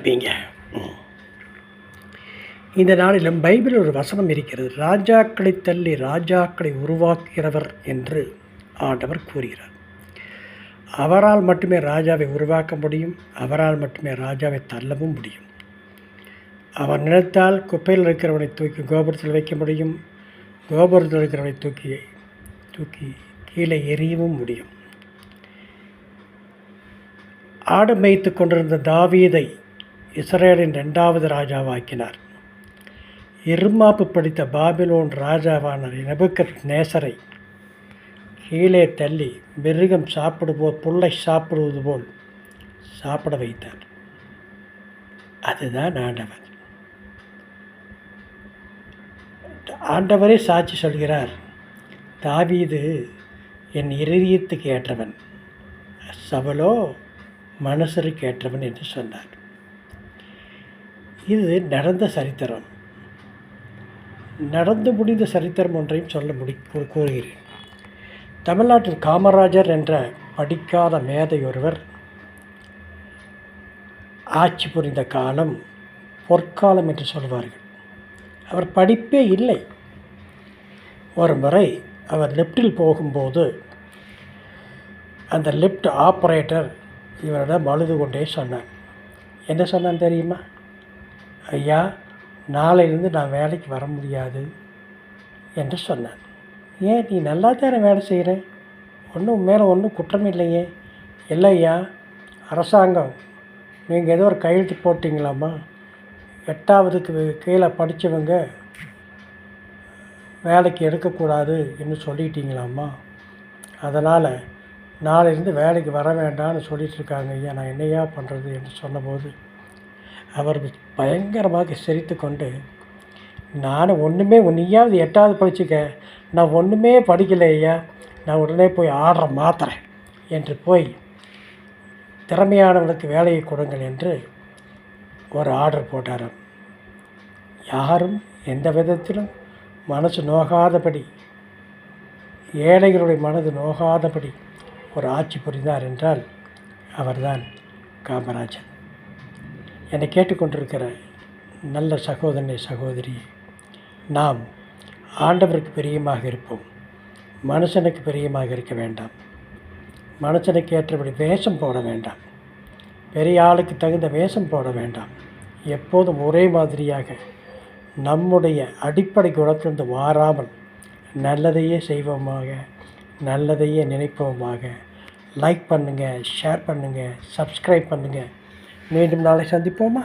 இருப்பீங்க. இந்த நாளிலும் பைபிளில் ஒரு வசனம் இருக்கிறது. ராஜாக்களை தள்ளி ராஜாக்களை உருவாக்குகிறவர் என்று ஆண்டவர் கூறுகிறார். அவரால் மட்டுமே ராஜாவை உருவாக்க முடியும். அவரால் மட்டுமே ராஜாவை தள்ளவும் முடியும். அவர் நினைத்தால் குப்பையில் இருக்கிறவனை தூக்கி கோபுரத்தில் வைக்க முடியும். கோபுரத்தில் இருக்கிறவனை தூக்கி கீழே எறியவும் முடியும். ஆடு மேய்த்து கொண்டிருந்த தாவீதை இஸ்ரேலின் 2வது ராஜாவாக்கினார். இருமாப்பு படித்த பாபிலோன் ராஜாவான நேபுக்கத்நேசரை கீழே தள்ளி மிருகம் புல்லை சாப்பிடுவது போல் சாப்பிட வைத்தார். அதுதான் ஆண்டவர். ஆண்டவரே சாட்சி சொல்கிறார், தாவீது என் இருதயத்துக்கு ஏற்றவன், சவுலோ மனுஷருக்கு ஏற்றவன் என்று சொன்னார். இது நடந்த சரித்திரம். நடந்து முடிந்த சரித்திரம் ஒன்றையும் கூறுகிறேன். தமிழ்நாட்டில் காமராஜர் என்ற படிக்காத மேதை ஒருவர் ஆட்சி புரிந்த காலம் பொற்காலம் என்று சொல்வார்கள். அவர் படிப்பே இல்லை. ஒரு முறை அவர் லிஃப்டில் போகும்போது அந்த லிஃப்ட் ஆப்ரேட்டர் இவரிடம் அழுது கொண்டே சொன்னார். என்ன சொன்னான் தெரியுமா? ஐயா, நாளையிலிருந்து நான் வேலைக்கு வர முடியாது என்று சொன்னான். ஏன், நீ நல்லா தானே வேலை செய்கிற, ஒன்றும் குற்றம் இல்லையே. இல்லையா, அரசாங்கம் நீங்கள் ஏதோ ஒரு கையெழுத்து போட்டிங்களாம்மா, 8ஆவதுக்கு கீழே படித்தவங்க வேலைக்கு எடுக்கக்கூடாது என்று சொல்லிட்டீங்களாம்மா, அதனால் நாளையிலேருந்து வேலைக்கு வர வேண்டாம்னு சொல்லிகிட்ருக்காங்க ஐயா, நான் என்னையா பண்ணுறது என்று சொன்னபோது அவர் பயங்கரமாக சிரித்து கொண்டு, நானும் நீயாவது 8ஆவது படிச்சுக்க, நான் ஒன்றுமே படிக்கலை ஐயா, நான் உடனே போய் ஆர்டரை மாற்றுறேன் என்று போய் திறமையானவனுக்கு வேலையை கொடுங்கள் என்று ஒரு ஆர்டர் போட்டார். யாரும் எந்த விதத்திலும் மனசு நோகாதபடி, ஏழைகளுடைய மனது நோகாதபடி ஒரு ஆட்சி புரிந்தார் என்றால் அவர்தான் காமராஜர். என்னை கேட்டுக்கொண்டிருக்கிற நல்ல சகோதரனை சகோதரி, நாம் ஆண்டவருக்கு பிரியமாக இருப்போம். மனுஷனுக்கு பிரியமாக இருக்க வேண்டாம். மனுஷனுக்கு ஏற்றபடி வேஷம் போட வேண்டாம். பெரிய ஆளுக்கு தகுந்த வேஷம் போட வேண்டாம். எப்போதும் ஒரே மாதிரியாக நம்முடைய அடிப்படை குணத்திலிருந்து மாறாமல் நல்லதையே செய்வோமாக, நல்லதையே நினைப்போமாக. லைக் பண்ணுங்கள், ஷேர் பண்ணுங்கள், சப்ஸ்கிரைப் பண்ணுங்கள். மீண்டும் நாளை சந்திப்போமா?